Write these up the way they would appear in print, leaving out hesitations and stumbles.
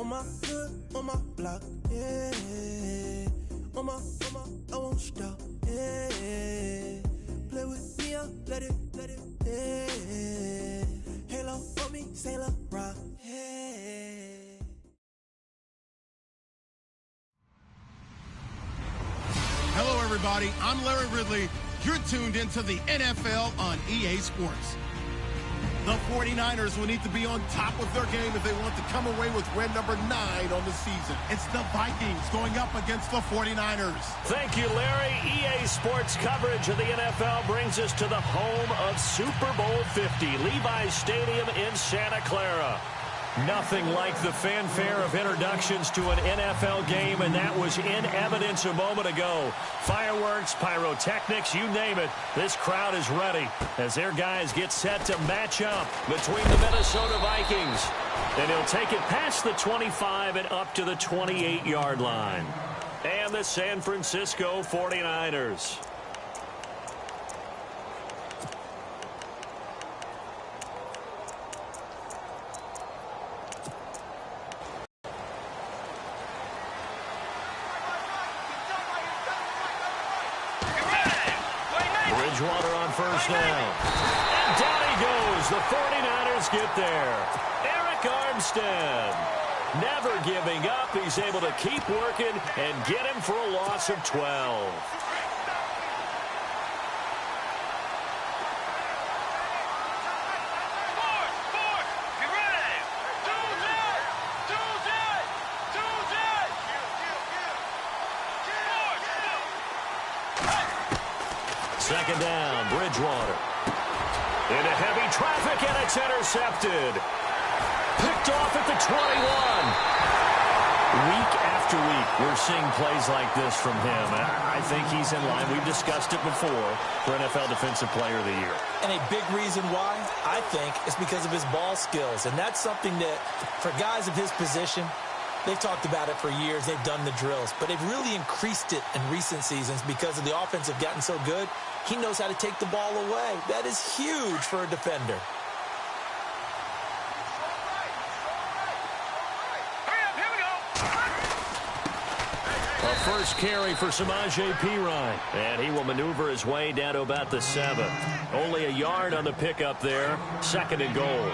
my hood, on my block, yeah. On my, I won't stop, yeah. Play with me, I'll let it, yeah. Halo on me, Saint Laurent, yeah. Hello, everybody. I'm Larry Ridley. You're tuned into the NFL on EA Sports. The 49ers will need to be on top of their game if they want to come away with win number 9 on the season. It's the Vikings going up against the 49ers. Thank you, Larry. EA Sports coverage of the NFL brings us to the home of Super Bowl 50, Levi's Stadium in Santa Clara. Nothing like the fanfare of introductions to an NFL game, and that was in evidence a moment ago. Fireworks, pyrotechnics, you name it. This crowd is ready as their guys get set to match up between the Minnesota Vikings. And he'll take it past the 25 and up to the 28-yard line. And the San Francisco 49ers. Bridgewater on first down. And down he goes. The 49ers get there. Eric Armstead never giving up. He's able to keep working and get him for a loss of 12. Second down, Bridgewater. Into heavy traffic, and it's intercepted. Picked off at the 21. Week after week, we're seeing plays like this from him. I think he's in line. We've discussed it before for NFL Defensive Player of the Year. And a big reason why, I think, is because of his ball skills. And that's something that, for guys of his position, they've talked about it for years. They've done the drills. But they've really increased it in recent seasons because of the offense have gotten so good. He knows how to take the ball away. That is huge for a defender. A first carry for Samaje Perine. And he will maneuver his way down to about the 7. Only a yard on the pickup there. Second and goal.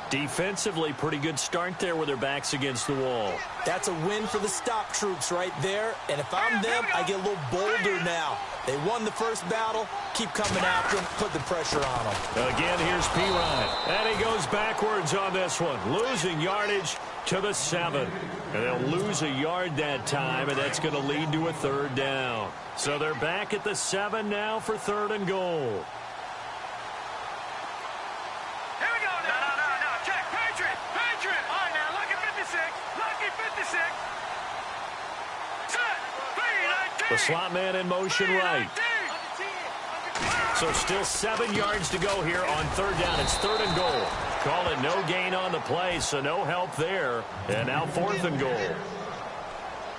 Defensively, pretty good start there with their backs against the wall. That's a win for the stop troops right there. And if I'm them, I get a little bolder now. They won the first battle. Keep coming after them. Put the pressure on them. Again, here's Perine. And he goes backwards on this one. Losing yardage to the 7. And they'll lose a yard that time, and that's going to lead to a third down. So they're back at the 7 now for third and goal. The slot man in motion right. So still 7 yards to go here on third down. It's third and goal. Call it no gain on the play, so no help there. And now fourth and goal.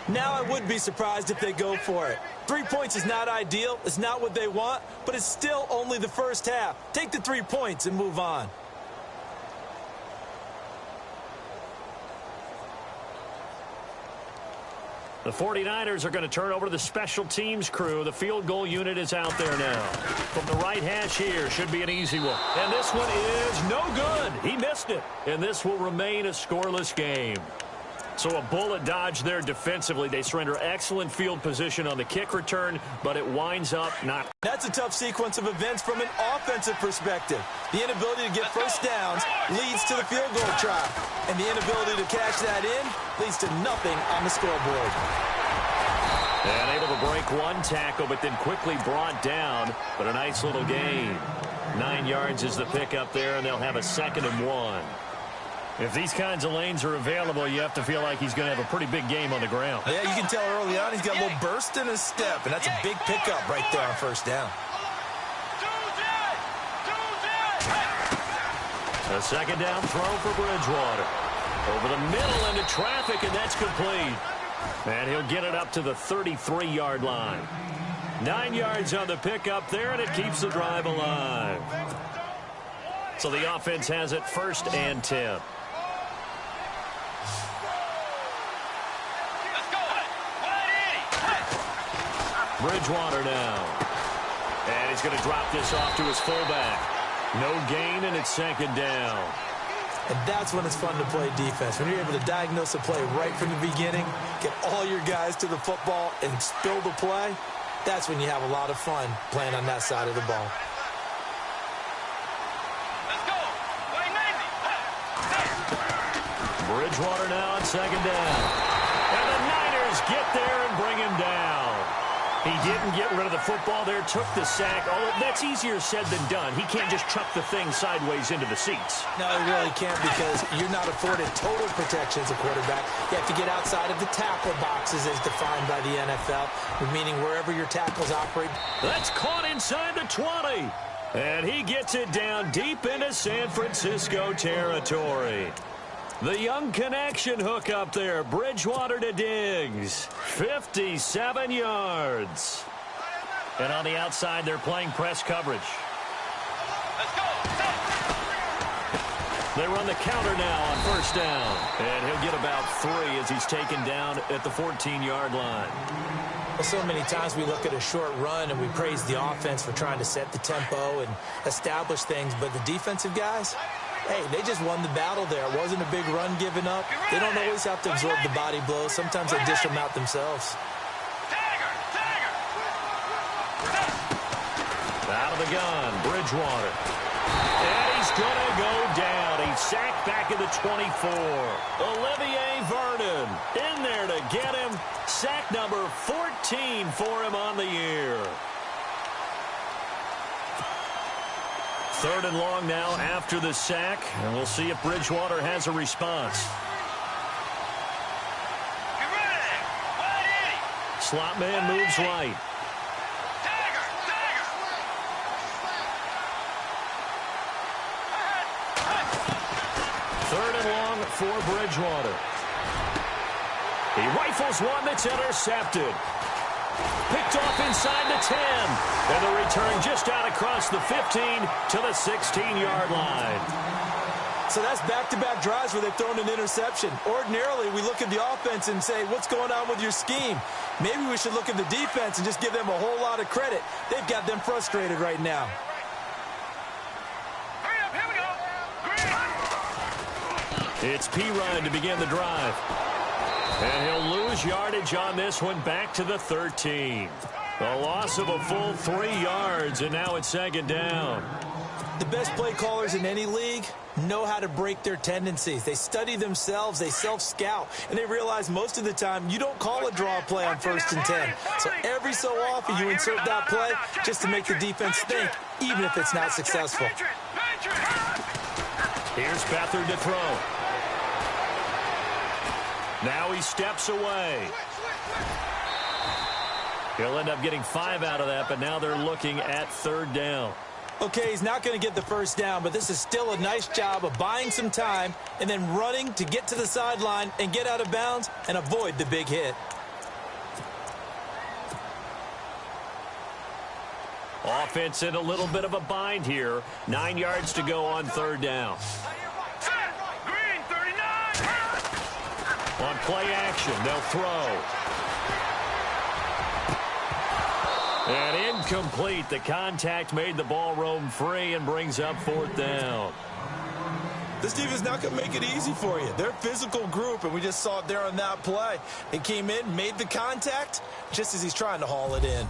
Now I would be surprised if they go for it. 3 points is not ideal. It's not what they want, but it's still only the first half. Take the 3 points and move on. The 49ers are going to turn over to the special teams crew. The field goal unit is out there now. From the right hash here, should be an easy one. And this one is no good. He missed it. And this will remain a scoreless game. So a bullet dodge there defensively. They surrender excellent field position on the kick return, but it winds up not. That's a tough sequence of events from an offensive perspective. The inability to get first downs leads to the field goal try. And the inability to cash that in leads to nothing on the scoreboard. And able to break one tackle, but then quickly brought down. But a nice little gain. 9 yards is the pickup there, and they'll have a second and 1. If these kinds of lanes are available, you have to feel like he's going to have a pretty big game on the ground. Yeah, you can tell early on he's got a little burst in his step, and that's a big pickup right there on first down. A second down throw for Bridgewater. Over the middle into traffic, and that's complete. And he'll get it up to the 33-yard line. 9 yards on the pickup there, and it keeps the drive alive. So the offense has it first and 10. Bridgewater now. And he's going to drop this off to his fullback. No gain, and it's second down. And that's when it's fun to play defense. When you're able to diagnose a play right from the beginning, get all your guys to the football, and spill the play, that's when you have a lot of fun playing on that side of the ball. Let's go. Bridgewater now on second down. And the Niners get there and bring him down. He didn't get rid of the football there, took the sack. Although that's easier said than done. He can't just chuck the thing sideways into the seats. No, he really can't, because you're not afforded total protection as a quarterback. You have to get outside of the tackle boxes as defined by the NFL, meaning wherever your tackles operate. That's caught inside the 20. And he gets it down deep into San Francisco territory. The young connection hook up there. Bridgewater to Diggs. 57 yards. And on the outside, they're playing press coverage. Let's go. They run the counter now on first down. And he'll get about 3 as he's taken down at the 14-yard line. Well, so many times we look at a short run and we praise the offense for trying to set the tempo and establish things. But the defensive guys, hey, they just won the battle there. It wasn't a big run given up. They don't always have to absorb the body blows. Sometimes they dish them out themselves. Out of the gun, Bridgewater. And he's going to go down. He's sacked back at the 24. Olivier Vernon in there to get him. Sack number 14 for him on the year. 3rd and long now after the sack, and we'll see if Bridgewater has a response. Slot man moves right. Third and long for Bridgewater. He rifles one that's intercepted. Picked off inside the 10. And the return just out across the 15 to the 16-yard line. So that's back-to-back drives where they've thrown an interception. Ordinarily, we look at the offense and say, what's going on with your scheme? Maybe we should look at the defense and just give them a whole lot of credit. They've got them frustrated right now. It's P-Ryan to begin the drive. And he'll lose yardage on this one back to the 13. A loss of a full 3 yards, and now it's second down. The best play callers in any league know how to break their tendencies. They study themselves, they self-scout, and they realize most of the time you don't call a draw play on 1st and 10. So every so often you insert that play just to make the defense think, even if it's not successful. Here's Beathard to throw. Now he steps away. He'll end up getting 5 out of that, but now they're looking at 3rd down. Okay, he's not going to get the first down, but this is still a nice job of buying some time and then running to get to the sideline and get out of bounds and avoid the big hit. Offense in a little bit of a bind here. 9 yards to go on 3rd down. On play action, they'll throw. And incomplete. The contact made the ball roam free and brings up 4th down. This team is not going to make it easy for you. They're a physical group, and we just saw it there on that play. He came in, made the contact, just as he's trying to haul it in.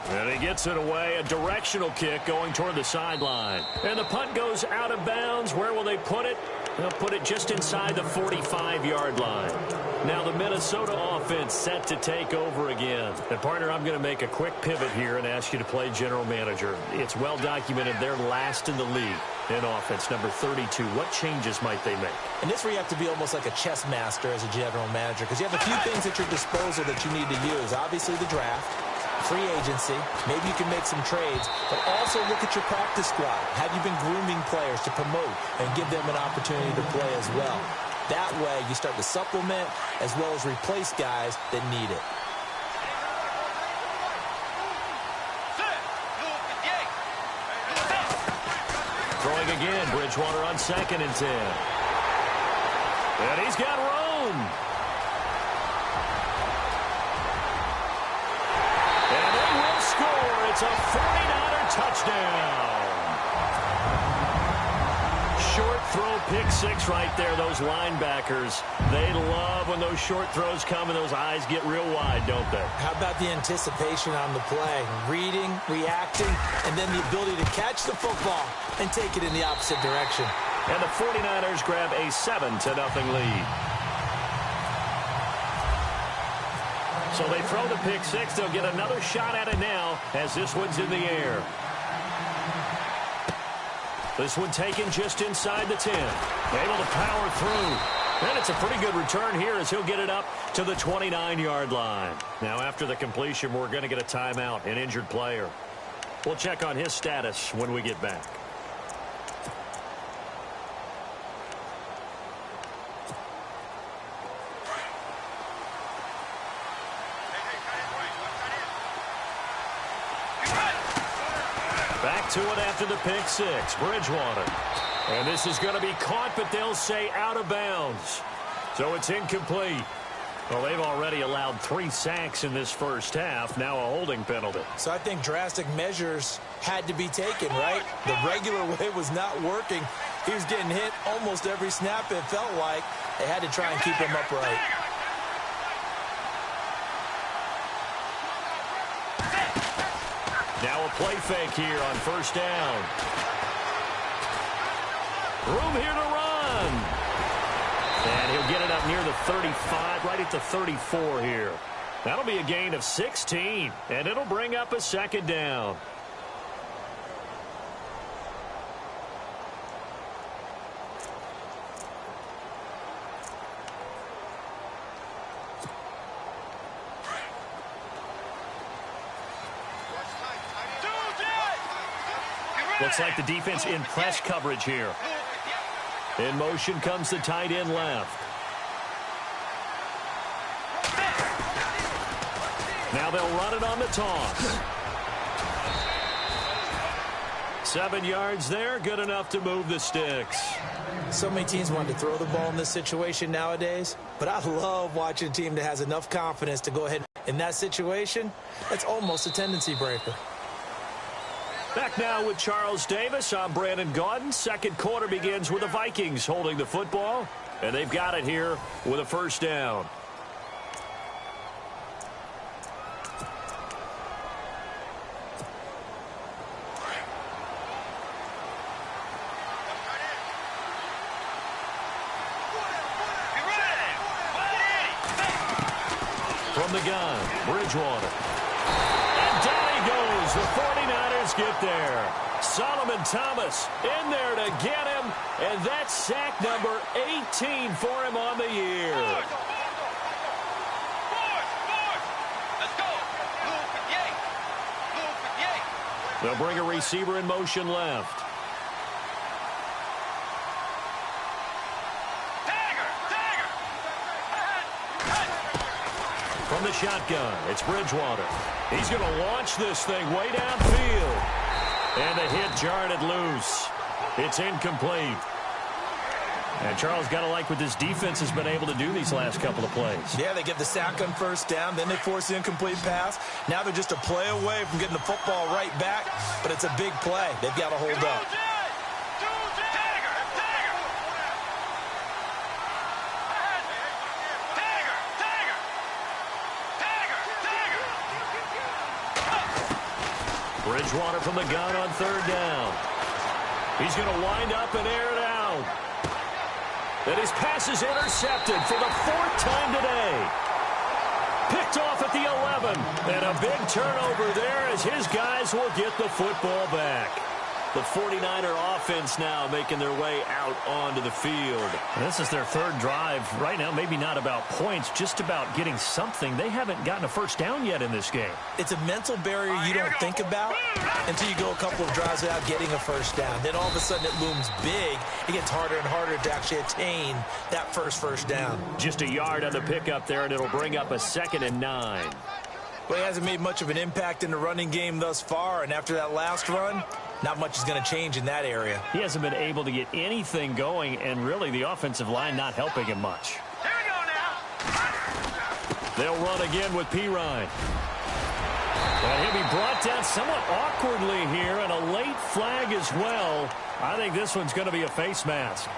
And he gets it away, a directional kick going toward the sideline. And the punt goes out of bounds. Where will they put it? They'll put it just inside the 45-yard line. Now the Minnesota offense set to take over again. And, partner, I'm going to make a quick pivot here and ask you to play general manager. It's well documented they're last in the league in offense, number 32. What changes might they make? And this where you have to be almost like a chess master as a general manager, because you have a few things at your disposal that you need to use. Obviously the draft, free agency, maybe you can make some trades, but also look at your practice squad. Have you been grooming players to promote and give them an opportunity to play as well? That way you start to supplement as well as replace guys that need it. Throwing again, Bridgewater on 2nd and 10. And he's got room. down. Short throw, pick six right there. Those linebackers, they love when those short throws come and those eyes get real wide, don't they? How about the anticipation on the play? Reading, reacting, and then the ability to catch the football and take it in the opposite direction. And the 49ers grab a 7-0 lead. So they throw the pick six. They'll get another shot at it now as this one's in the air. This one taken just inside the 10. Able to power through. And it's a pretty good return here as he'll get it up to the 29-yard line. Now after the completion, we're going to get a timeout, an injured player. We'll check on his status when we get back. Back to it after the pick six. Bridgewater. And this is going to be caught, but they'll say out of bounds. So it's incomplete. Well, they've already allowed 3 sacks in this first half. Now a holding penalty. So I think drastic measures had to be taken, right? The regular way was not working. He was getting hit almost every snap, it felt like. They had to try and keep him upright. Now a play fake here on first down. Room here to run. And he'll get it up near the 35, right at the 34 here. That'll be a gain of 16, and it'll bring up a second down. Looks like the defense in press coverage here. In motion comes the tight end left. Now they'll run it on the toss. 7 yards there, good enough to move the sticks. So many teams want to throw the ball in this situation nowadays, but I love watching a team that has enough confidence to go ahead. In that situation, that's almost a tendency breaker. Back now with Charles Davis. I'm Brandon Gaudin. Second quarter begins with the Vikings holding the football, and they've got it here with a first down. From the gun, Bridgewater. And down he goes. The 49ers get there. Solomon Thomas in there to get him. And that's sack number 18 for him on the year. Let's go. They'll bring a receiver in motion left. From the shotgun, it's Bridgewater. He's going to launch this thing way downfield. And the hit jarred it loose. It's incomplete. And Charles, got to like what this defense has been able to do these last couple of plays. Yeah, they get the sack on first down, then they force the incomplete pass. Now they're just a play away from getting the football right back, but it's a big play. They've got to hold up. Bridgewater from the gun on third down. He's going to wind up and air it out. And his pass is intercepted for the 4th time today. Picked off at the 11. And a big turnover there as his guys will get the football back. The 49er offense now making their way out onto the field. This is their 3rd drive. Right now, maybe not about points, just about getting something. They haven't gotten a first down yet in this game. It's a mental barrier you don't think about until you go a couple of drives without getting a first down. Then all of a sudden it looms big. It gets harder and harder to actually attain that first down. Just a yard on the pickup there, and it'll bring up a 2nd and 9. Well, he hasn't made much of an impact in the running game thus far, and after that last run, not much is going to change in that area. He hasn't been able to get anything going, and really the offensive line not helping him much. Here we go now. They'll run again with Pirine. And he'll be brought down somewhat awkwardly here, and a late flag as well. I think this one's going to be a face mask.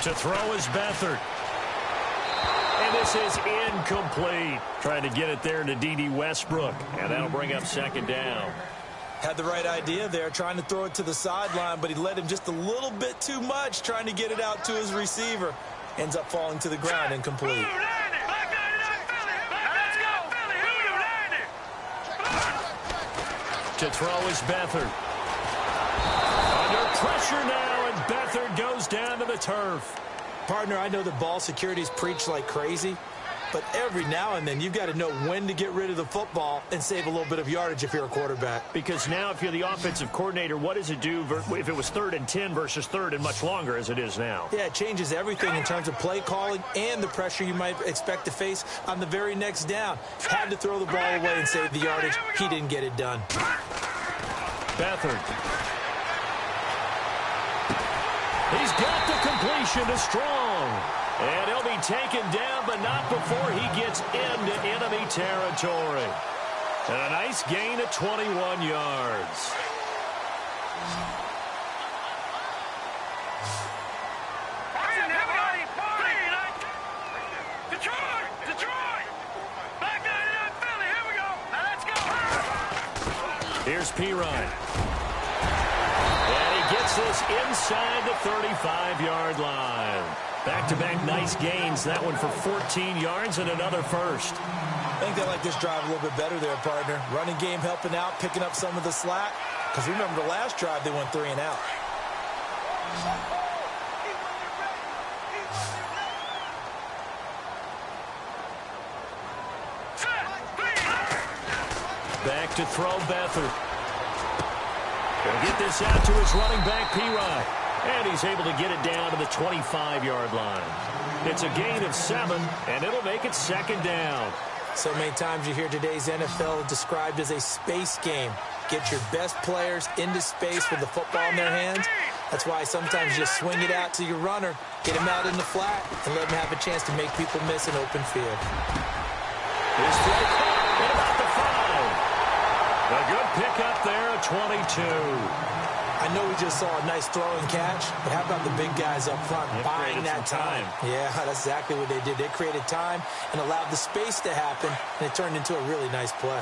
To throw is Beathard. And this is incomplete. Trying to get it there to D.D. Westbrook. And that'll bring up second down. Had the right idea there, trying to throw it to the sideline, but he led him just a little bit too much, trying to get it out to his receiver. Ends up falling to the ground, incomplete. To throw is Beathard. Under pressure now, and Beathard goes down to the turf. Partner, I know the ball security's preached like crazy, but every now and then you've got to know when to get rid of the football and save a little bit of yardage if you're a quarterback. Because now if you're the offensive coordinator, what does it do if it was 3rd and 10 versus 3rd and much longer as it is now? Yeah, it changes everything in terms of play calling and the pressure you might expect to face on the very next down. Had to throw the ball away and save the yardage. He didn't get it done. Beathard. He's got the completion to Strong. And he'll be taken down, but not before he gets into enemy territory. And a nice gain of 21 yards. Here's Pirine. And he gets this inside the 35-yard line. Back-to-back nice gains. That one for 14 yards and another first. I think they like this drive a little bit better there, partner. Running game helping out, picking up some of the slack. Because remember the last drive, they went 3 and out. Back to throw Beathard. He'll get this out to his running back, Pirine. And he's able to get it down to the 25-yard line. It's a gain of 7, and it'll make it second down. So many times you hear today's NFL described as a space game. Get your best players into space with the football in their hands. That's why sometimes you just swing it out to your runner, get him out in the flat, and let him have a chance to make people miss an open field. Here's throw caught at about the 5. A good pickup there at 22. I know we just saw a nice throw and catch, but how about the big guys up front buying that time? Yeah, that's exactly what they did. They created time and allowed the space to happen, and it turned into a really nice play.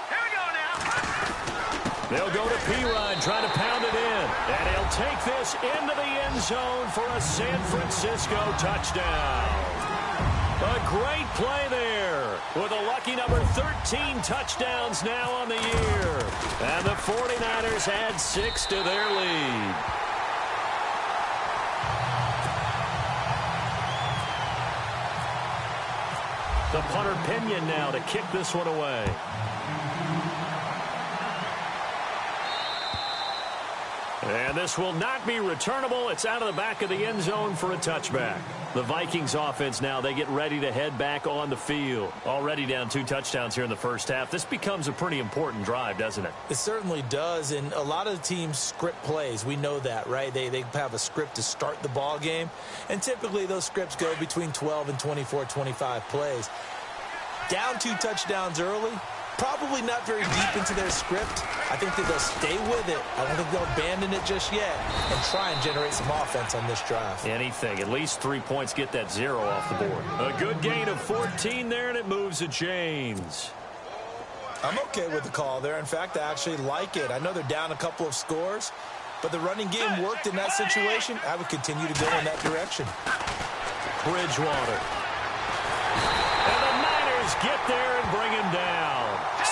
Here we go now. They'll go to Pirine, trying to pound it in. And he'll take this into the end zone for a San Francisco touchdown. A great play there with a lucky number 13 touchdowns now on the year. And the 49ers add 6 to their lead. The punter Pinion now to kick this one away. And this will not be returnable. It's out of the back of the end zone for a touchback. The Vikings offense now, they get ready to head back on the field. Already down 2 touchdowns here in the first half. This becomes a pretty important drive, doesn't it? It certainly does, and a lot of the teams script plays. We know that, right? They have a script to start the ball game, and typically those scripts go between 12 and 24, 25 plays. Down 2 touchdowns early, probably not very deep into their script. I think that they'll stay with it. I don't think they'll abandon it just yet and try and generate some offense on this drive. Anything. At least 3 points, get that 0 off the board. A good gain of 14 there, and it moves to chains. I'm okay with the call there. In fact, I actually like it. I know they're down a couple of scores, but the running game worked in that situation. I would continue to go in that direction. Bridgewater. And the Niners get there and bring him down.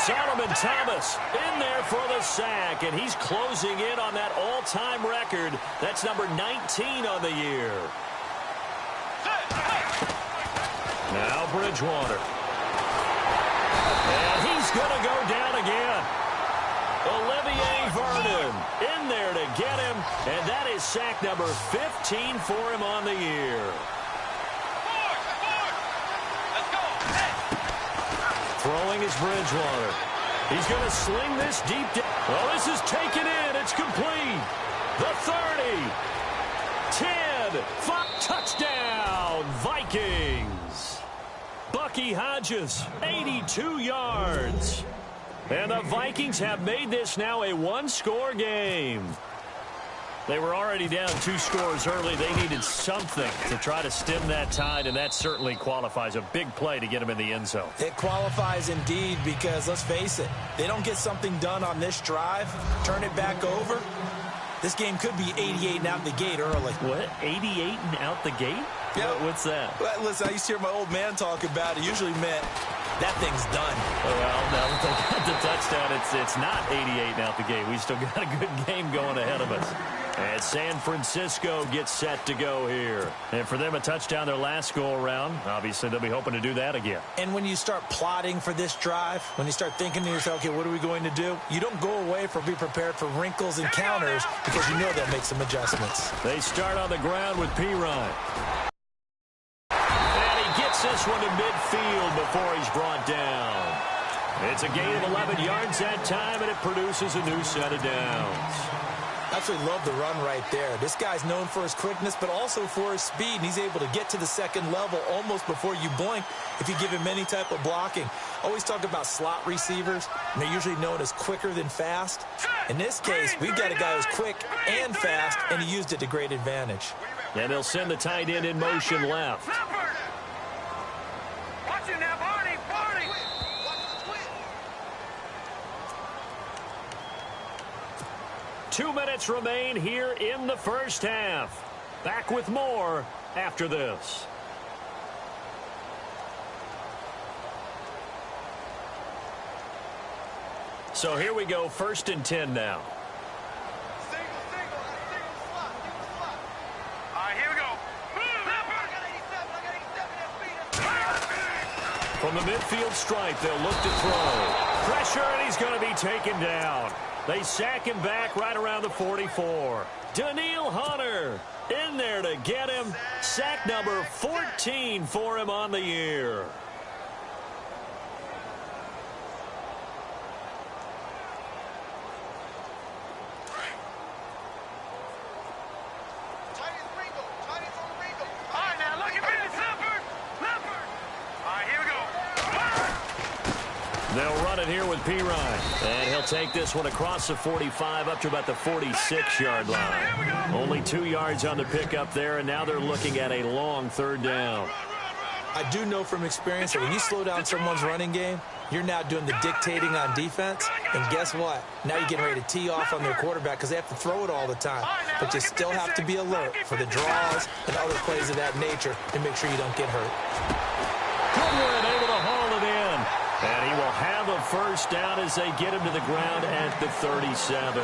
Solomon Thomas in there for the sack, and he's closing in on that all-time record. That's number 19 on the year. Now Bridgewater. And he's going to go down again. Olivier Vernon in there to get him, and that is sack number 15 for him on the year. Let's go. Hey. Throwing is Bridgewater. He's going to sling this deep down. Well, this is taken in. It's complete. The 30. 10. 5. Touchdown, Vikings. Bucky Hodges, 82 yards. And the Vikings have made this now a one-score game. They were already down 2 scores early. They needed something to try to stem that tide, and that certainly qualifies. A big play to get them in the end zone. It qualifies indeed because, let's face it, they don't get something done on this drive, turn it back over. This game could be 88 and out the gate early. What? 88 and out the gate? Yeah. What's that? Well, listen, I used to hear my old man talk about it. Usually meant that thing's done. Well, now that they got the touchdown, it's not 88 and out the gate. We still got a good game going ahead of us. And San Francisco gets set to go here. And for them, a touchdown their last go-around. Obviously, they'll be hoping to do that again. And when you start plotting for this drive, when you start thinking to yourself, okay, what are we going to do? You don't go away from being prepared for wrinkles and counters because you know they'll make some adjustments. They start on the ground with pepperonI. And he gets this one to midfield before he's brought down. It's a gain of 11 yards that time, and it produces a new set of downs. Absolutely love the run right there. This guy's known for his quickness, but also for his speed. And he's able to get to the second level almost before you blink if you give him any type of blocking. Always talk about slot receivers, and they're usually known as quicker than fast. In this case, we've got a guy who's quick and fast, and he used it to great advantage. And they'll send the tight end in motion left. Watch it now, Barney. 2 minutes remain here in the first half. Back with more after this. So here we go, 1st and 10 now. Single slot. All right, here we go. From the midfield stripe, they'll look to throw. Pressure, and he's going to be taken down. They sack him back right around the 44. Daniil Hunter in there to get him. Sack number 14 for him on the year. They'll run it here with pepperonI. And he'll take this one across the 45 up to about the 46-yard line. Only 2 yards on the pickup there, and now they're looking at a long 3rd down. I do know from experience that when you slow down someone's running game, you're now doing the dictating on defense. And guess what? Now you're getting ready to tee off on their quarterback because they have to throw it all the time. But you still have to be alert for the draws and other plays of that nature to make sure you don't get hurt. Goodwin able to haul it in. And he will have a 1st down as they get him to the ground at the 37.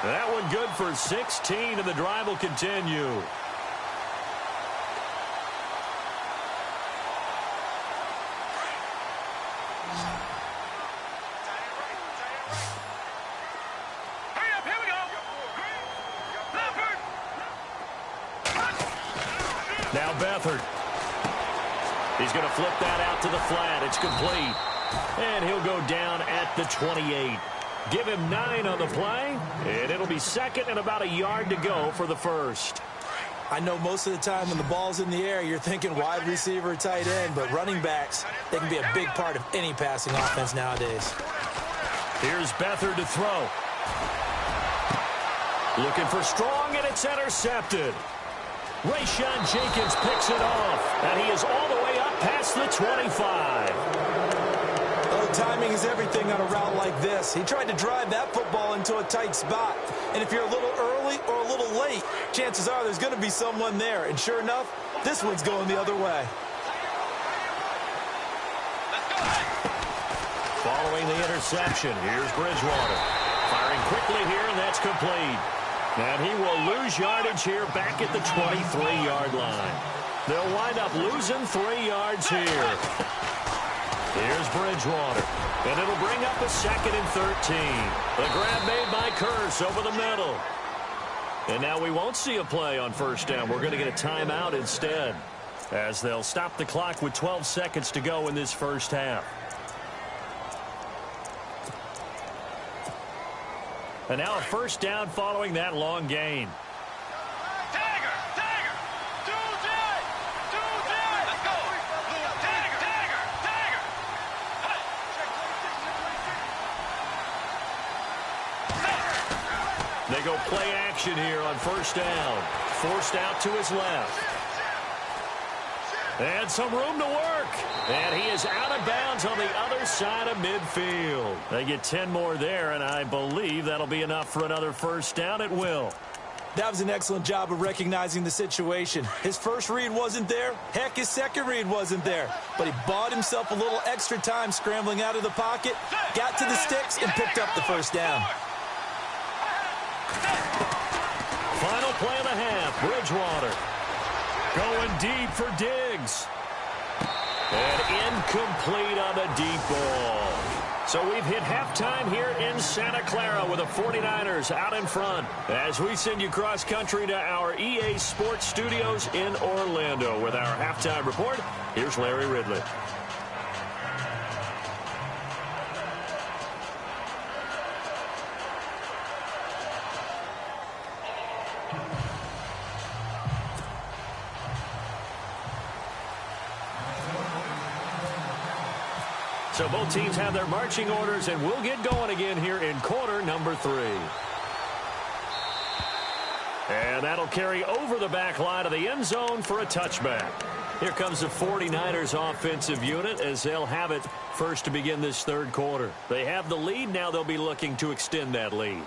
That one good for 16, and the drive will continue. Hurry up, here we go. Now Beathard. He's going to flip that out to the flat. It's complete. And he'll go down at the 28. Give him 9 on the play, and it'll be 2nd and about a yard to go for the 1st. I know most of the time when the ball's in the air, you're thinking wide receiver, tight end, but running backs, they can be a big part of any passing offense nowadays. Here's Beathard to throw. Looking for strong, and it's intercepted. Rayshon Jenkins picks it off, and he is all the way up past the 25. Oh, timing is everything on a route like this. He tried to drive that football into a tight spot. And if you're a little early or a little late, chances are there's going to be someone there. And sure enough, this one's going the other way. Following the interception, here's Bridgewater. Firing quickly here, and that's complete. And he will lose yardage here back at the 23-yard line. They'll wind up losing 3 yards here. Here's Bridgewater. And it'll bring up a 2nd and 13. The grab made by Curse over the middle. And now we won't see a play on first down. We're going to get a timeout instead, as they'll stop the clock with 12 seconds to go in this first half. And now a first down following that long gain. Tiger! Tiger! Let's go! Tiger! Tiger! Tiger! They go play action here on first down. Forced out to his left. And some room to work. And he is out of bounds on the other side of midfield. They get 10 more there, and I believe that'll be enough for another first down. It will. That was an excellent job of recognizing the situation. His first read wasn't there. Heck, his second read wasn't there. But he bought himself a little extra time scrambling out of the pocket, got to the sticks, and picked up the first down. Final play of the half. Bridgewater going deep for Diggs. And incomplete on the deep ball. So we've hit halftime here in Santa Clara with the 49ers out in front. As we send you cross-country to our EA Sports Studios in Orlando with our halftime report, here's Larry Ridley. So both teams have their marching orders, and we'll get going again here in quarter number 3. And that'll carry over the back line of the end zone for a touchback. Here comes the 49ers offensive unit as they'll have it first to begin this third quarter. They have the lead. Now they'll be looking to extend that lead.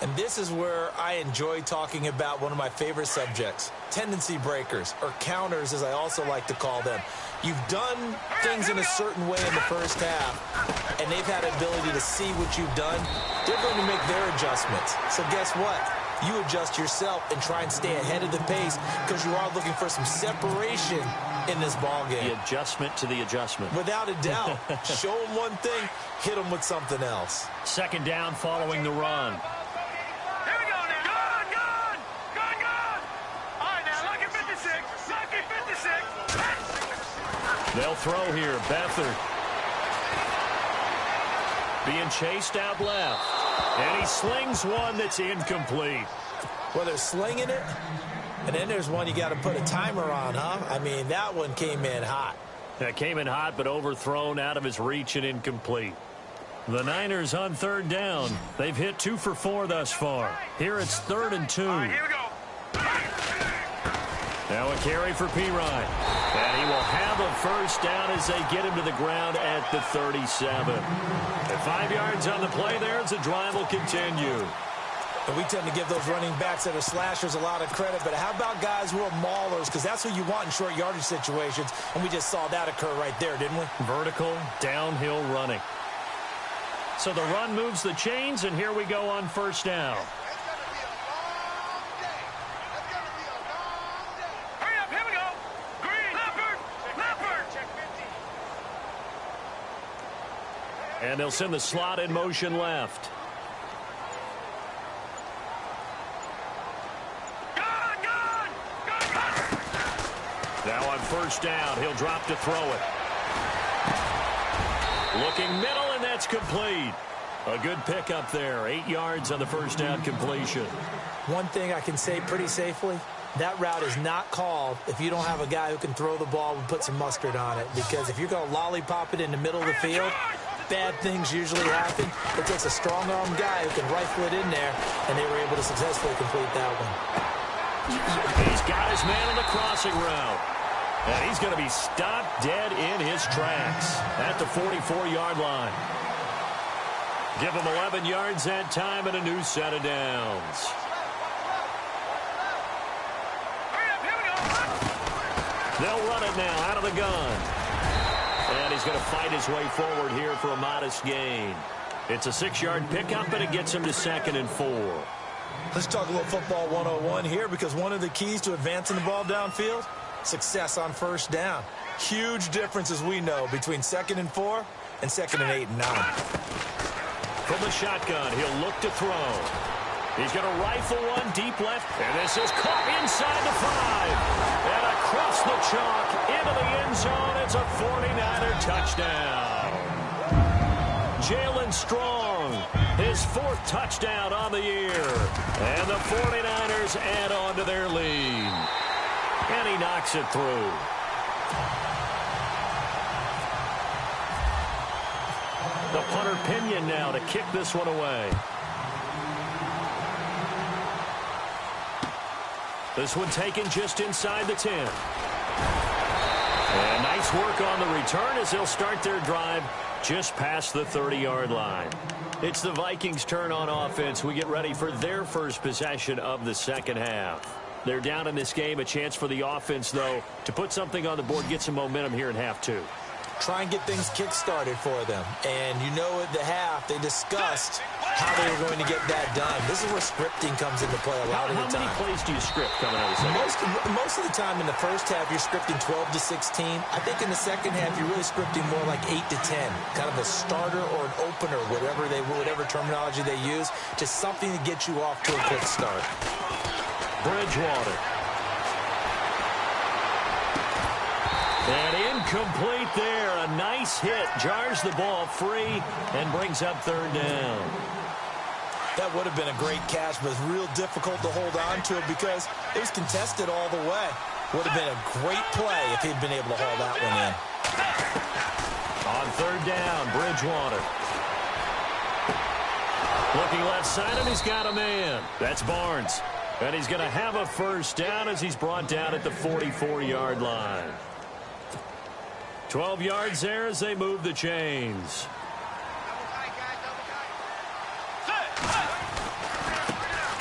And this is where I enjoy talking about one of my favorite subjects, tendency breakers, or counters as I also like to call them. You've done things in a certain way in the first half, and they've had an ability to see what you've done. They're going to make their adjustments. So guess what? You adjust yourself and try and stay ahead of the pace because you are looking for some separation in this ball game. The adjustment to the adjustment. Without a doubt. Show them one thing, hit them with something else. Second down following the run. Here we go now. Gone! All right, now, lucky 56. Lucky 56. They'll throw here. Beathard being chased out left. And he slings one that's incomplete. Well, they're slinging it, and then there's one you got to put a timer on, huh? I mean, that one came in hot. That came in hot, but overthrown out of his reach and incomplete. The Niners on third down. They've hit 2 for 4 thus far. Here it's 3rd and 2. All right, here we go. Now a carry for Pirine. And he will have a first down as they get him to the ground at the 37. At 5 yards on the play there as the drive will continue. And we tend to give those running backs that are slashers a lot of credit, but how about guys who are maulers? Because that's what you want in short yardage situations, and we just saw that occur right there, didn't we? Vertical, downhill running. So the run moves the chains, and here we go on first down. Hurry up, here we go. Green. Leopard. And they'll send the slot in motion left. Now on first down, he'll drop to throw it. Looking middle, and that's complete. A good pickup there. 8 yards on the first down completion. One thing I can say pretty safely, that route is not called if you don't have a guy who can throw the ball and put some mustard on it. Because if you're going to lollipop it in the middle of the field, bad things usually happen. It takes a strong-arm guy who can rifle it in there, and they were able to successfully complete that one. He's got his man on the crossing route. And he's going to be stopped dead in his tracks at the 44-yard line. Give him 11 yards that time and a new set of downs. They'll run it now out of the gun. And he's going to fight his way forward here for a modest gain. It's a 6-yard pickup, and it gets him to 2nd and 4. Let's talk a little football 101 here, because one of the keys to advancing the ball downfield, success on first down. Huge difference, as we know, between 2nd and 4 and 2nd and 8 and 9. From the shotgun, he'll look to throw. He's going to rifle one deep left, and this is caught inside the 5. And across the chalk into the end zone. It's a 49er touchdown. Jalen Strong, his 4th touchdown on the year. And the 49ers add on to their lead. And he knocks it through. The punter Pinion now to kick this one away. This one taken just inside the 10. And nice work on the return as they'll start their drive just past the 30-yard line. It's the Vikings' turn on offense. We get ready for their first possession of the second half. They're down in this game. A chance for the offense, though, to put something on the board, get some momentum here in half 2. Try and get things kick-started for them. And you know at the half, they discussed how they were going to get that done. This is where scripting comes into play a lot of the time. How many plays do you script coming out of the second? Most of the time in the first half, you're scripting 12 to 16. I think in the second half, you're really scripting more like 8 to 10. Kind of a starter or an opener, whatever terminology they use, just something to get you off to a quick start. Bridgewater. And incomplete there. A nice hit. Jars the ball free and brings up 3rd down. That would have been a great catch, but it's real difficult to hold on to it because it was contested all the way. Would have been a great play if he'd been able to haul that one in. On 3rd down, Bridgewater. Looking left side, and he's got a man. That's Barnes. And he's going to have a first down as he's brought down at the 44-yard line. 12 yards there as they move the chains.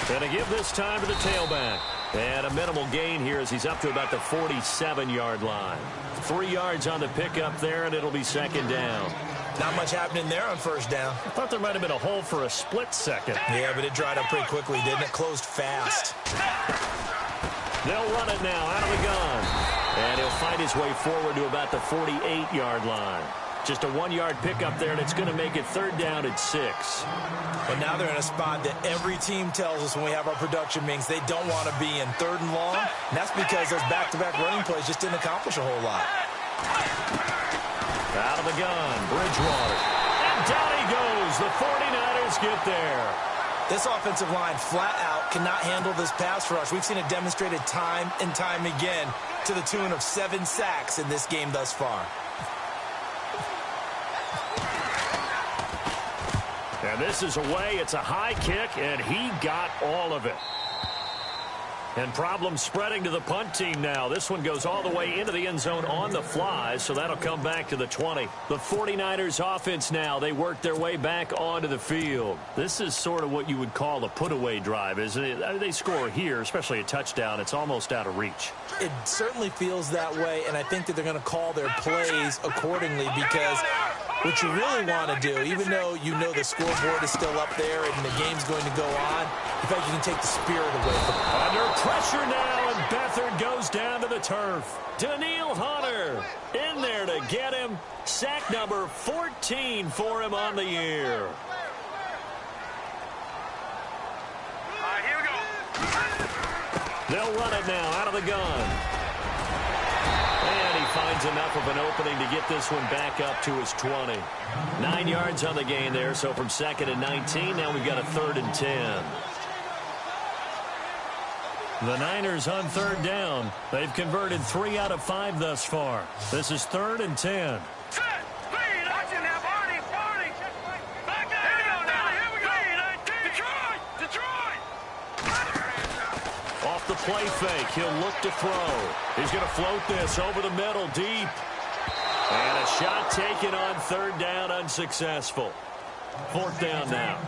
And to give this time to the tailback. And a minimal gain here as he's up to about the 47-yard line. 3 yards on the pickup there, and it'll be 2nd down. Not much happening there on 1st down. I thought there might have been a hole for a split second. Yeah, but it dried up pretty quickly, didn't it? Closed fast. They'll run it now out of the gun. And he'll fight his way forward to about the 48-yard line. Just a 1-yard pickup there, and it's going to make it 3rd down at 6. But now they're in a spot that every team tells us when we have our production meetings they don't want to be in 3rd and long. And that's because those back-to-back running plays just didn't accomplish a whole lot. Out of the gun, Bridgewater. And down he goes. The 49ers get there. This offensive line flat out cannot handle this pass rush. We've seen it demonstrated time and time again to the tune of 7 sacks in this game thus far. And this is away. It's a high kick, and he got all of it. And problems spreading to the punt team now. This one goes all the way into the end zone on the fly, so that'll come back to the 20. The 49ers offense now, they work their way back onto the field. This is sort of what you would call a put-away drive, isn't it? They score here, especially a touchdown. It's almost out of reach. It certainly feels that way, and I think that they're going to call their plays accordingly because what you really want to do, even though you know the scoreboard is still up there and the game's going to go on, in fact, you can take the spirit away from it. Under pressure now, and Beathard goes down to the turf. Daniil Hunter in there to get him. Sack number 14 for him on the year. All right, here we go. They'll run it now out of the gun. And he finds enough of an opening to get this one back up to his 20. 9 yards on the gain there, so from 2nd and 19, now we've got a 3rd and 10. The Niners on 3rd down. They've converted 3 out of 5 thus far. This is 3rd and 10. Set, speed, action now, Barney. Back there. Here we go now. Here we go. Detroit. Off the play fake, he'll look to throw. He's going to float this over the middle, deep. And a shot taken on 3rd down, unsuccessful. 4th down now.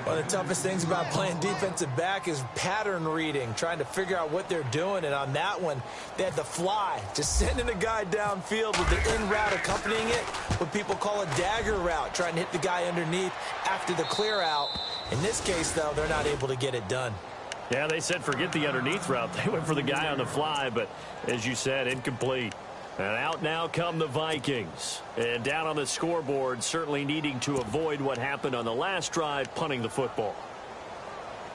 One of the toughest things about playing defensive back is pattern reading, trying to figure out what they're doing. And on that one, they had the fly, just sending a guy downfield with the in route accompanying it, what people call a dagger route, trying to hit the guy underneath after the clear out. In this case, though, they're not able to get it done. Yeah, they said forget the underneath route. They went for the guy on the fly, but as you said, incomplete. And out now come the Vikings. And down on the scoreboard, certainly needing to avoid what happened on the last drive, punting the football.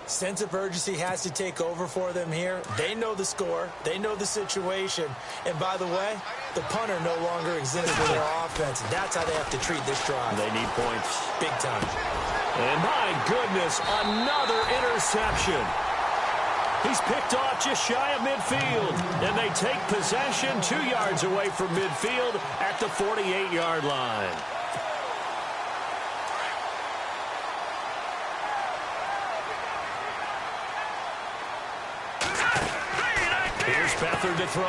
Sense of urgency has to take over for them here. They know the score. They know the situation. And by the way, the punter no longer exists for their offense. That's how they have to treat this drive. They need points. Big time. And my goodness, another interception. He's picked off just shy of midfield. And they take possession 2 yards away from midfield at the 48-yard line. Here's Beathard to throw.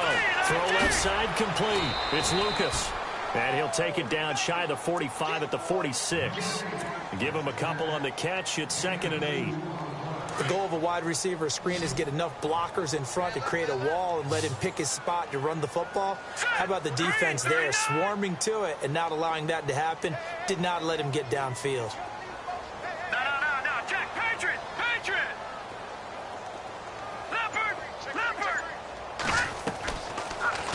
Throw left side complete. It's Lucas. And he'll take it down shy of the 45 at the 46. Give him a couple on the catch. It's 2nd and 8. The goal of a wide receiver screen is get enough blockers in front to create a wall and let him pick his spot to run the football. How about the defense there, swarming to it and not allowing that to happen? Did not let him get downfield. No, Jack, Patriot! Leopard!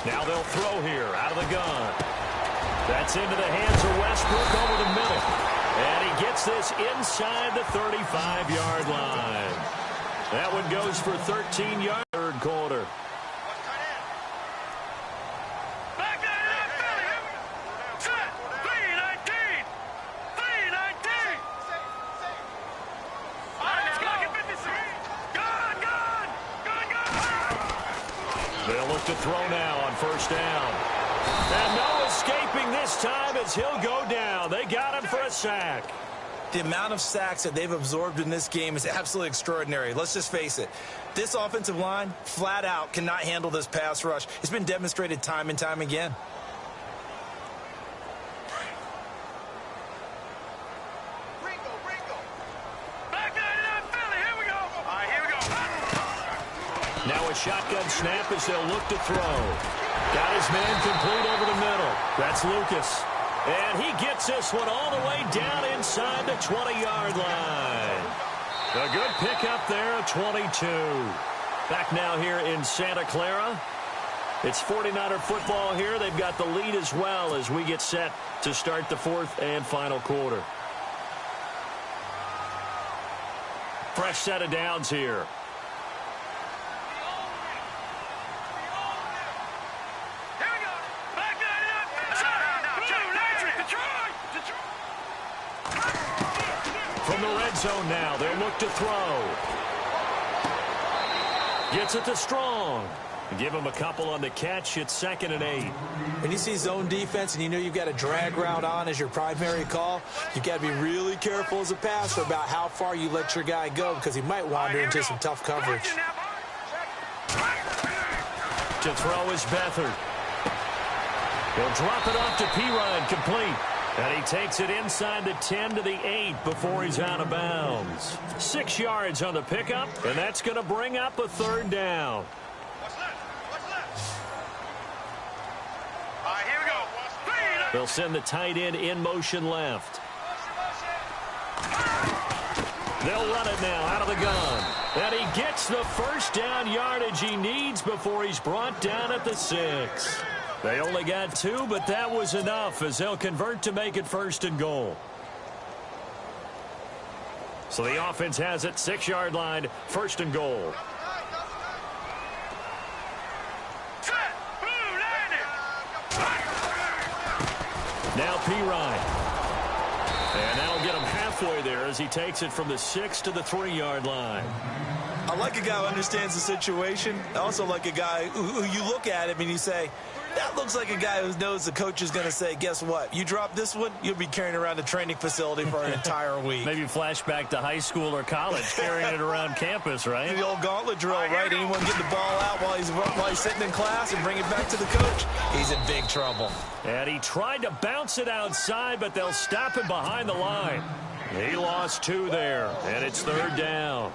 Now they'll throw here out of the gun. That's into the hands of Westbrook over the middle. And he gets this inside the 35-yard line. That one goes for 13 yards. Third quarter. Back that up, Philly! Set! 3-19! 3-19! Back at 56! Gone! They'll look to throw now on first down. And no escaping this time as he'll go down. They got him for a sack. The amount of sacks that they've absorbed in this game is absolutely extraordinary. Let's just face it. This offensive line, flat out, cannot handle this pass rush. It's been demonstrated time and time again. Back that up, Philly! Here we go! All right, here we go! Now a shotgun snap as they'll look to throw. Got his man complete over the middle. That's Lucas. And he gets this one all the way down inside the 20-yard line. A good pickup there, a 22. Back now here in Santa Clara. It's 49er football here. They've got the lead as well as we get set to start the 4th and final quarter. Fresh set of downs here. From the red zone now, they'll look to throw. Gets it to Strong. Give him a couple on the catch. It's 2nd and 8. When you see zone defense and you know you've got a drag route on as your primary call, you've got to be really careful as a passer about how far you let your guy go because he might wander into some tough coverage. To throw is Beathard. He'll drop it off to Pirine, complete. And he takes it inside the 10 to the 8 before he's out of bounds. 6 yards on the pickup, and that's going to bring up a 3rd down. What's left? All right, here we go. They'll send the tight end in motion left. They'll run it now out of the gun. And he gets the first down yardage he needs before he's brought down at the 6. They only got 2, but that was enough as they'll convert to make it 1st and goal. So the offense has it, 6-yard line, 1st and goal. Now Pirine. And that'll get him halfway there as he takes it from the 6 to the 3-yard line. I like a guy who understands the situation. I also like a guy who you look at him and you say, that looks like a guy who knows the coach is going to say, guess what? You drop this one, you'll be carrying around a training facility for an entire week. Maybe flashback to high school or college, carrying it around campus, right? The old gauntlet drill, right? Anyone get the ball out while he's sitting in class and bring it back to the coach? He's in big trouble. And he tried to bounce it outside, but they'll stop him behind the line. He lost 2 there, and it's 3rd down.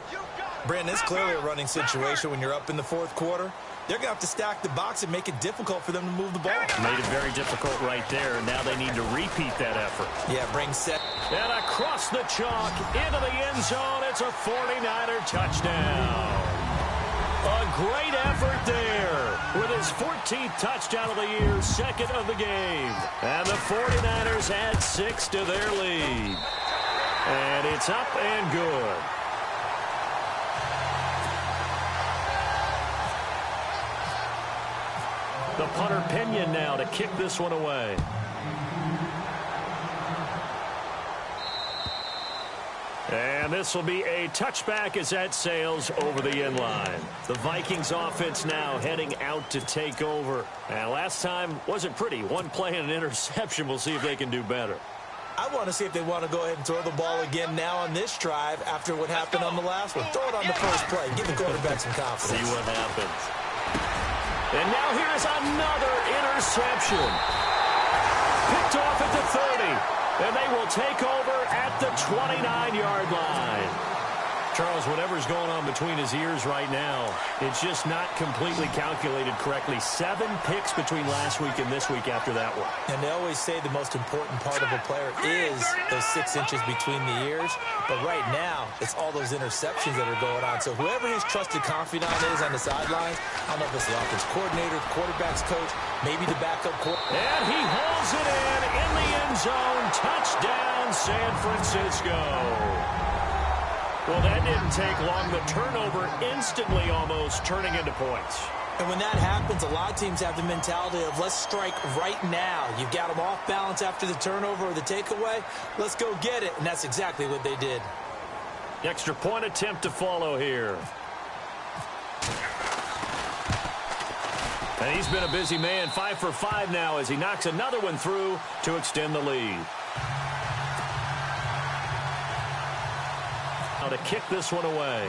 Brandon, it's clearly a running situation when you're up in the 4th quarter. They're going to have to stack the box and make it difficult for them to move the ball. Made it very difficult right there, and now they need to repeat that effort. Yeah, bring set. And across the chalk, into the end zone, it's a 49er touchdown. A great effort there with his 14th touchdown of the year, second of the game. And the 49ers add 6 to their lead. And it's up and good. The punter Pinion now to kick this one away. And this will be a touchback as that sails over the end line. The Vikings offense now heading out to take over. And last time wasn't pretty. One play and an interception. We'll see if they can do better. I want to see if they want to go ahead and throw the ball again now on this drive after what happened on the last one. Throw it on the first play. Give the quarterback some confidence. See what happens. And now here is another interception. Picked off at the 30. And they will take over at the 29-yard line. Charles, whatever's going on between his ears right now, it's just not completely calculated correctly. 7 picks between last week and this week after that one. And they always say the most important part of a player is those 6 inches between the ears. But right now, it's all those interceptions that are going on. So whoever his trusted confidant is on the sidelines, I don't know if it's the offense coordinator, quarterback's coach, maybe the backup quarterback. And he hauls it in the end zone. Touchdown, San Francisco. Well, that didn't take long. The turnover instantly almost turning into points. And when that happens, a lot of teams have the mentality of let's strike right now. You've got them off balance after the turnover or the takeaway. Let's go get it. And that's exactly what they did. Extra point attempt to follow here. And he's been a busy man, 5 for 5 now as he knocks another one through to extend the lead. Now to kick this one away.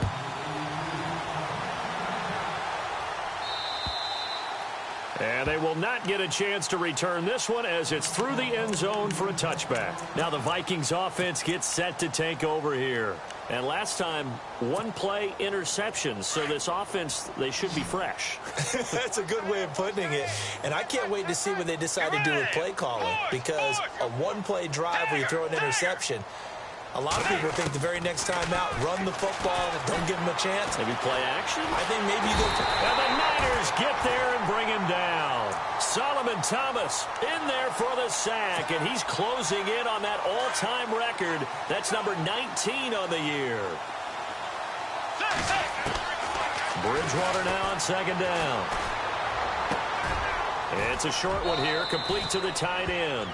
And they will not get a chance to return this one as it's through the end zone for a touchback. Now the Vikings offense gets set to take over here. And last time, 1 play interception. So this offense, they should be fresh. That's a good way of putting it. And I can't wait to see what they decide to do with play calling. Because a 1-play drive where you throw an interception, a lot of people think the very next time out, run the football, don't give them a chance. Maybe play action? I think maybe you go. And the Niners get there and bring him down. Solomon Thomas in there for the sack, and he's closing in on that all-time record. That's number 19 on the year. Bridgewater now on second down. It's a short one here, complete to the tight end.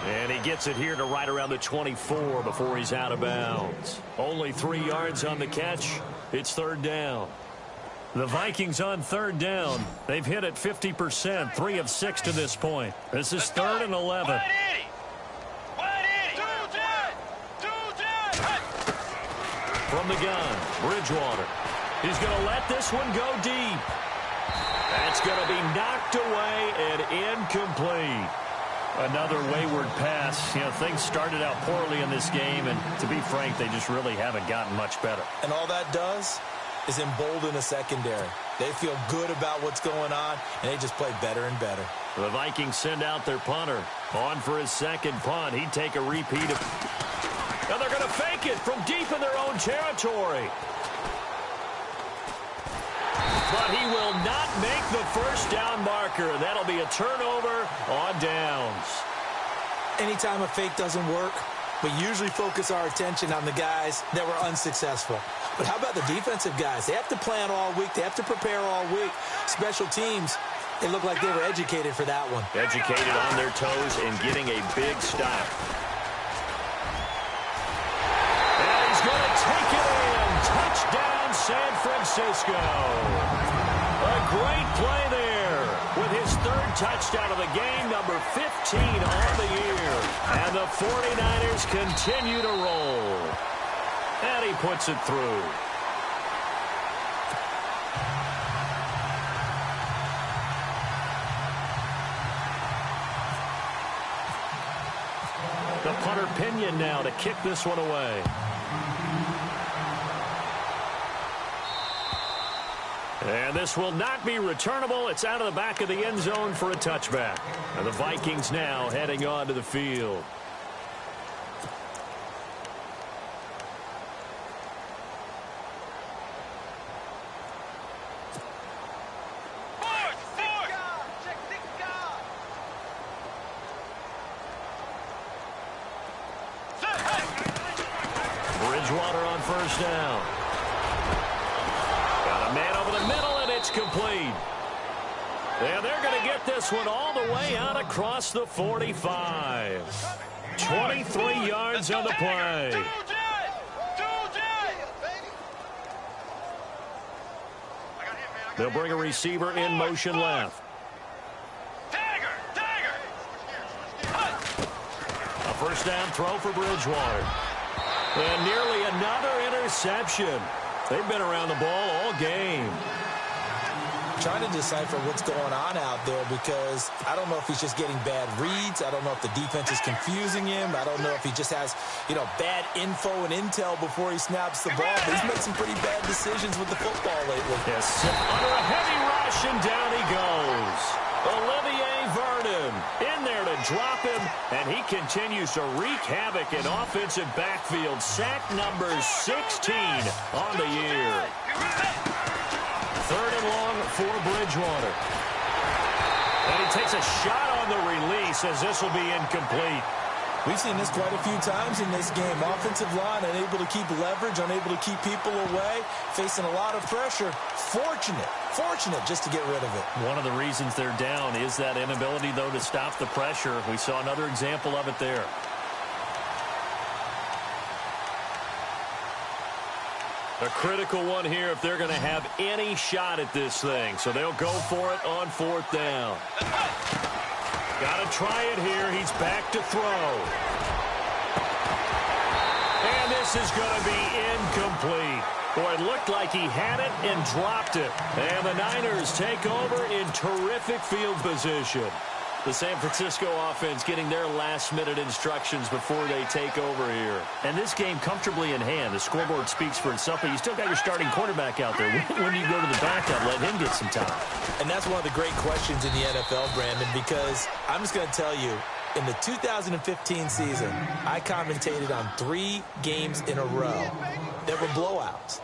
And he gets it here to right around the 24 before he's out of bounds. Only 3 yards on the catch. It's third down. The Vikings on third down. They've hit it 50%, 3 of 6 to this point. This is 3rd and 11. From the gun, Bridgewater. He's going to let this one go deep. That's going to be knocked away and incomplete. Another wayward pass. You know, things started out poorly in this game, and to be frank, they just really haven't gotten much better. And all that does is embolden the secondary. They feel good about what's going on, and they just play better and better. The Vikings send out their punter. On for his second punt. He'd take a repeat of... Now they're going to fake it from deep in their own territory. But he will not make the first down marker. That'll be a turnover on downs. Anytime a fake doesn't work, we usually focus our attention on the guys that were unsuccessful. But how about the defensive guys? They have to plan all week. They have to prepare all week. Special teams, they look like they were educated for that one. Educated on their toes and getting a big stop. And he's going to take it in. Touchdown, San Francisco. A great play there with his 3rd touchdown of the game, number 15 on the year. And the 49ers continue to roll. And he puts it through. The punter Pinion now to kick this one away. And this will not be returnable. It's out of the back of the end zone for a touchback. And the Vikings now heading onto the field. Bridgewater on first down. Got a man over the middle, and it's complete. And they're going to get this one all the way out across the 45. 23 yards on the play. They'll bring a receiver in motion left. A first down throw for Bridgewater. And nearly another interception. They've been around the ball all game. Trying to decipher what's going on out there because I don't know if he's just getting bad reads. I don't know if the defense is confusing him. I don't know if he just has, bad info and intel before he snaps the ball. But he's made some pretty bad decisions with the football lately. Yes, under a heavy rush, and down he goes. Olivier Vernon in there to drop him, and he continues to wreak havoc in offensive backfield. Sack number 16 on the year. Third and long for Bridgewater. And he takes a shot on the release as this will be incomplete. We've seen this quite a few times in this game. Offensive line unable to keep leverage, unable to keep people away, facing a lot of pressure. Fortunate just to get rid of it. One of the reasons they're down is that inability, though, to stop the pressure. We saw another example of it there. A critical one here if they're going to have any shot at this thing. So they'll go for it on fourth down. Got to try it here. He's back to throw. And this is going to be incomplete. Boy, it looked like he had it and dropped it. And the Niners take over in terrific field position. The San Francisco offense getting their last-minute instructions before they take over here. And this game comfortably in hand. The scoreboard speaks for itself, but you still got your starting quarterback out there. When do you go to the backup, let him get some time? And that's one of the great questions in the NFL, Brandon, because I'm just going to tell you, in the 2015 season, I commentated on 3 games in a row that were blowouts.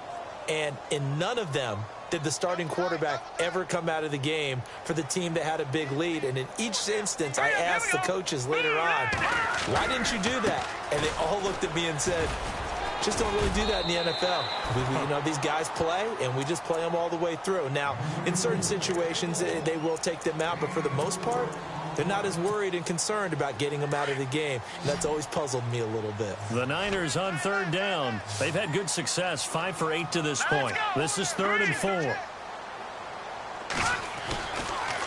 And in none of them did the starting quarterback ever come out of the game for the team that had a big lead. And in each instance, I asked the coaches later on, why didn't you do that? And they all looked at me and said, just don't really do that in the NFL. These guys play, and we just play them all the way through. Now, in certain situations, they will take them out, but for the most part, they're not as worried and concerned about getting them out of the game. And that's always puzzled me a little bit. The Niners on third down. They've had good success, 5 for 8 to this point. This is 3rd and 4.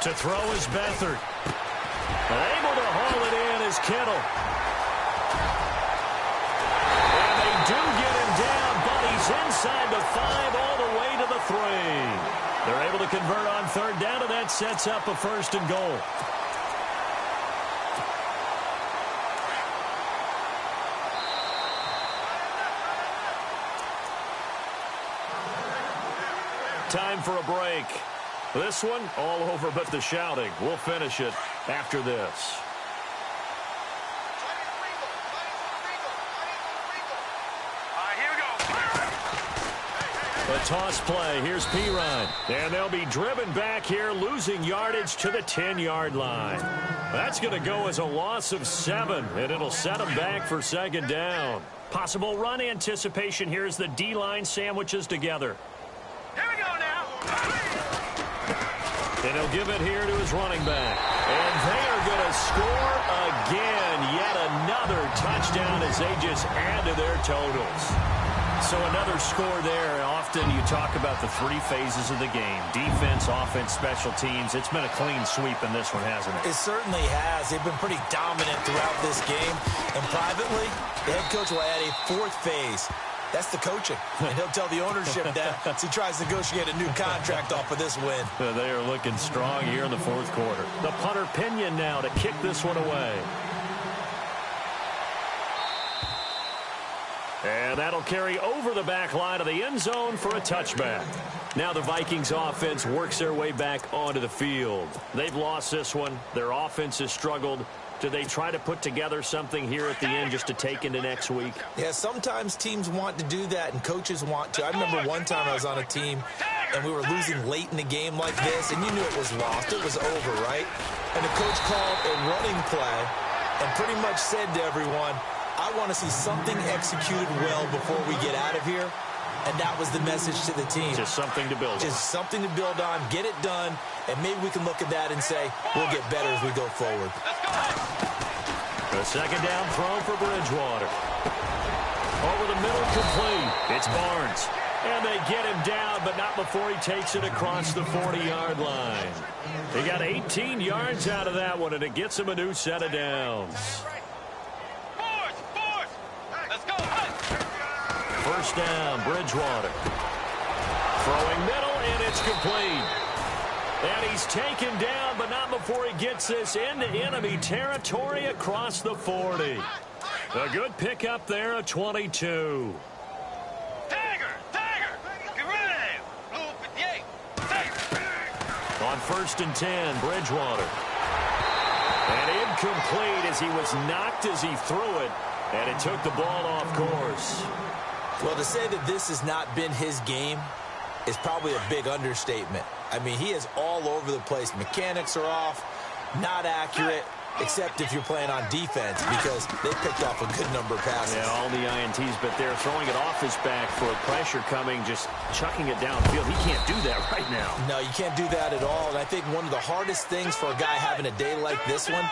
To throw is Beathard. Able to haul it in is Kittle. And they do get him down, but he's inside the 5 all the way to the 3. They're able to convert on third down, and that sets up a 1st and goal. Time for a break. This one, all over but the shouting. We'll finish it after this. Here we go. A toss play. Here's Pirine. And they'll be driven back here, losing yardage to the 10-yard line. That's going to go as a loss of 7, and it'll set them back for 2nd down. Possible run anticipation here as the D-line sandwiches together. Here we go now. And he'll give it here to his running back. And they are going to score again. Yet another touchdown as they just add to their totals. So another score there. Often you talk about the 3 phases of the game. Defense, offense, special teams. It's been a clean sweep in this one, hasn't it? It certainly has. They've been pretty dominant throughout this game. And privately, the head coach will add a 4th phase. That's the coaching. And he'll tell the ownership that as he tries to negotiate a new contract off of this win. They are looking strong here in the 4th quarter. The punter Pinion now to kick this one away. And that'll carry over the back line of the end zone for a touchback. Now the Vikings offense works their way back onto the field. They've lost this one. Their offense has struggled. Do they try to put together something here at the end just to take into next week? Yeah, sometimes teams want to do that and coaches want to. I remember one time I was on a team and we were losing late in the game like this, and you knew it was lost. It was over, right? And the coach called a running play and pretty much said to everyone, I I want to see something executed well before we get out of here. And that was the message to the team. Just something to build on. Just something to build on, get it done, and maybe we can look at that and say, we'll get better as we go forward. A second down throw for Bridgewater. Over the middle, complete. It's Barnes. And they get him down, but not before he takes it across the 40-yard line. He got 18 yards out of that one, and it gets him a new set of downs. First down, Bridgewater. Throwing middle, and it's complete. And he's taken down, but not before he gets this into enemy territory across the 40. A good pickup there, a 22. On first and 10, Bridgewater. And incomplete as he was knocked as he threw it, and it took the ball off course. Well, to say that this has not been his game is probably a big understatement. I mean, he is all over the place. Mechanics are off, not accurate, except if you're playing on defense, because they picked off a good number of passes. Yeah, all the INTs, but they're throwing it off his back for pressure coming, just chucking it downfield. He can't do that right now. No, you can't do that at all. And I think one of the hardest things for a guy having a day like this one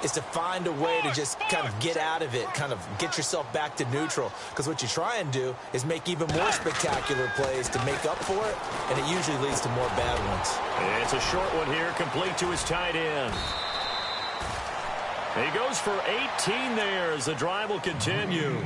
is to find a way to just kind of get out of it, kind of get yourself back to neutral. Because what you try and do is make even more spectacular plays to make up for it, and it usually leads to more bad ones. It's a short one here, complete to his tight end. He goes for 18 there as the drive will continue.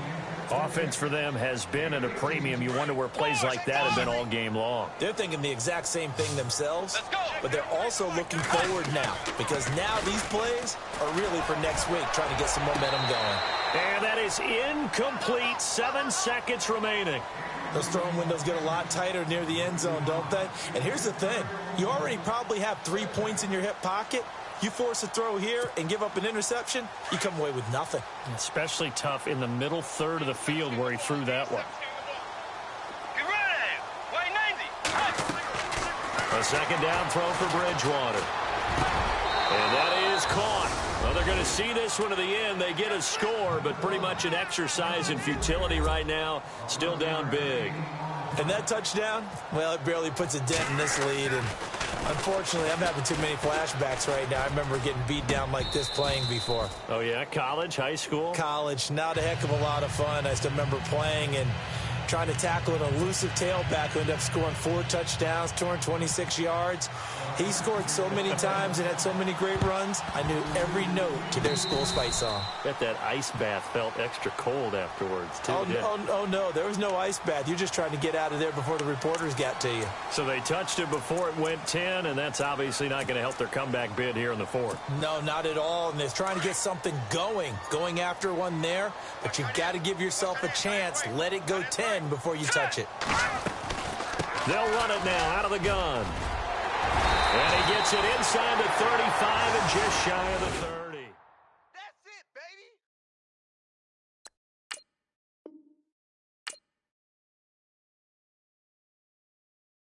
Offense for them has been at a premium. You wonder where plays like that have been all game long. They're thinking the exact same thing themselves, but they're also looking forward now, because now these plays are really for next week, trying to get some momentum going. And that is incomplete. 7 seconds remaining. Those throwing windows get a lot tighter near the end zone, don't they? And here's the thing. You already probably have 3 points in your hip pocket. You force a throw here and give up an interception, you come away with nothing. Especially tough in the middle third of the field where he threw that one. A second down throw for Bridgewater. And that is caught. Well, they're going to see this one to the end. They get a score, but pretty much an exercise in futility right now. Still down big. And that touchdown, well, it barely puts a dent in this lead. And unfortunately, I'm having too many flashbacks right now. I remember getting beat down like this playing before. Oh, yeah? College, high school? College. Not a heck of a lot of fun. I still remember playing and trying to tackle an elusive tailback who ended up scoring 4 touchdowns, 226 yards. He scored so many times and had so many great runs, I knew every note to their school's fight song. Bet that ice bath felt extra cold afterwards, too. Oh, no, there was no ice bath. You're just trying to get out of there before the reporters got to you. So they touched it before it went 10, and that's obviously not going to help their comeback bid here in the 4th. No, not at all, and they're trying to get something going after one there, but you've got to give yourself a chance. Let it go 10 before you touch it. They'll run it now out of the gun. And he gets it inside the 35 and just shy of the 30.